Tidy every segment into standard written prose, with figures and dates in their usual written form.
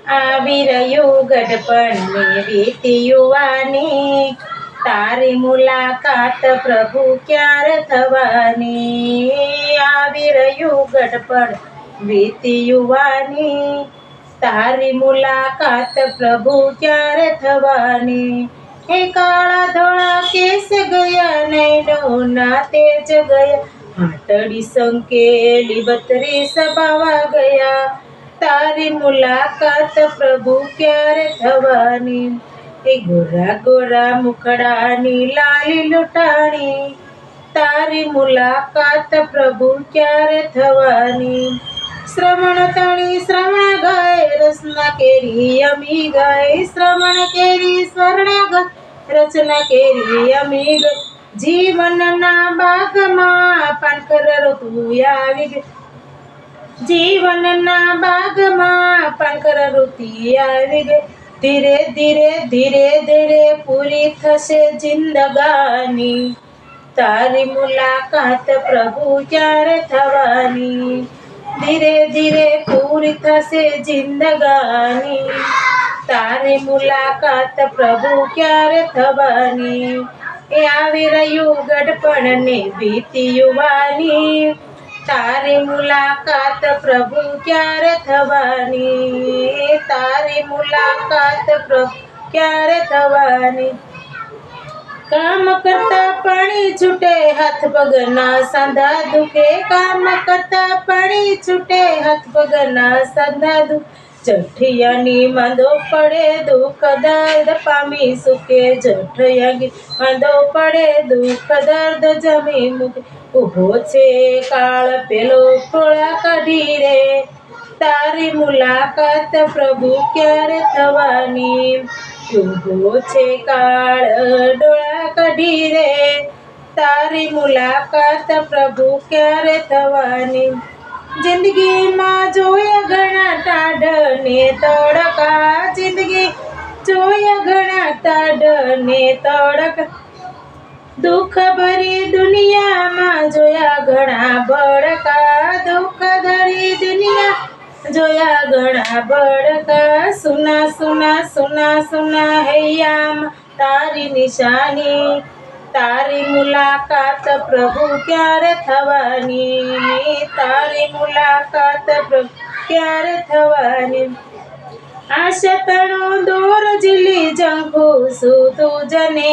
આવી રહ્યું ગઢપણની વીતી યુવાની, તારી મુલાકાત પ્રભુ ક્યારે થવાની? આવી રહ્યું ગઢપણ વીતી યુવાની, તારી મુલાકાત પ્રભુ ક્યારે થવાની? હે કાળા ધોળા કેસ ગયા, નૈનો ના તેજ ગયા, હાટડી સંકેલી 32 બાવા ગયા, તારી મુલાકાત પ્રભુ ક્યારે થવાની? એ ગોરા ગોરા મુખડાની લાલી લૂંટાણી, તારી મુલાકાત પ્રભુ ક્યારે થવાની? શ્રવણ તણી શ્રવણ ગાય, રસના કેરી અમી ગાય, શ્રવણ કેરી સ્વર્ણ ગાય, રચના કેરી અમી ગાય, જીવનના બાગમાં પાનખર ઋતુ આવી ગઈ, જીવનના બાગમાં પાનખર ઋતુ આવી ગઈ, ધીરે ધીરે ધીરે ધીરે પૂરી થશે જિંદગાની, તારી મુલાકાત પ્રભુ ક્યારે થવાની? ધીરે ધીરે પૂરી થશે જિંદગાની, તારી મુલાકાત પ્રભુ ક્યારે થવાની? એ આવી રહ્યું ગઢપણને વીતી યુવાની, તારી મુલાકાત પ્રભુ ક્યારે થવાની? તારી મુલાકાત પ્રભુ ક્યારે થવાની? કામ કરતા પાણી છૂટે, હાથ પગના સાંધા દુખે, કામ કરતા પાણી છૂટે, હાથ પગના સાંધા દુખે, જઠિયાની માંદો પડે, દુઃખ દર્દ પામી સુકે, જઠિયાની માંદો પડે, દુઃખ દર્દ જમી મૂકે, ઊભો છે કાળ પેલો ટોળા કાઢી રે, તારી મુલાકાત પ્રભુ ક્યારે થવાની? ઊભો છે કાળ ડોળા કાઢી રે, તારી મુલાકાત પ્રભુ ક્યારે થવાની? જિંદગીમાં જોયા ઘણા ટાઢ ને તડકા, જિંદગી જોયા ઘણા ટાઢ ને તડકા, દુઃખ ભરી દુનિયામાં જોયા ઘણા ભડકા, દુઃખ ભરી દુનિયા જોયા ઘણા ભડકા, સુના સુના સુના સુના હૈયામાં તારી નિશાની, તારી મુલાકાત પ્રભુ ક્યારે થવાની? તારી મુલાકાત પ્રભુ ક્યારે થવાની? આશા તણો દોર ઝીલી ઝંખુ તું જને,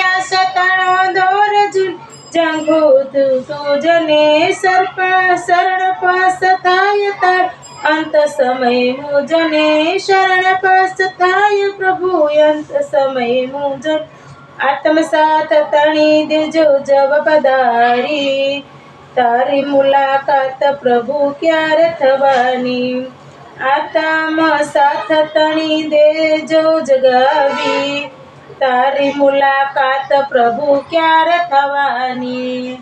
આશા તણો દોર ઝીલી ઝંખુ તું જને, શરણ પાસ થાય તાર અંત સમય મુજને, શરણ પાસ થાય પ્રભુ અંત સમય મુજન, આત્મસાત તણી દેજો જવાબદારી, તારી મુલાકાત પ્રભુ ક્યારે થવાની? આત્મ સાથ તણી દેજો જગાવી, તારી મુલાકાત પ્રભુ ક્યારે થવાની?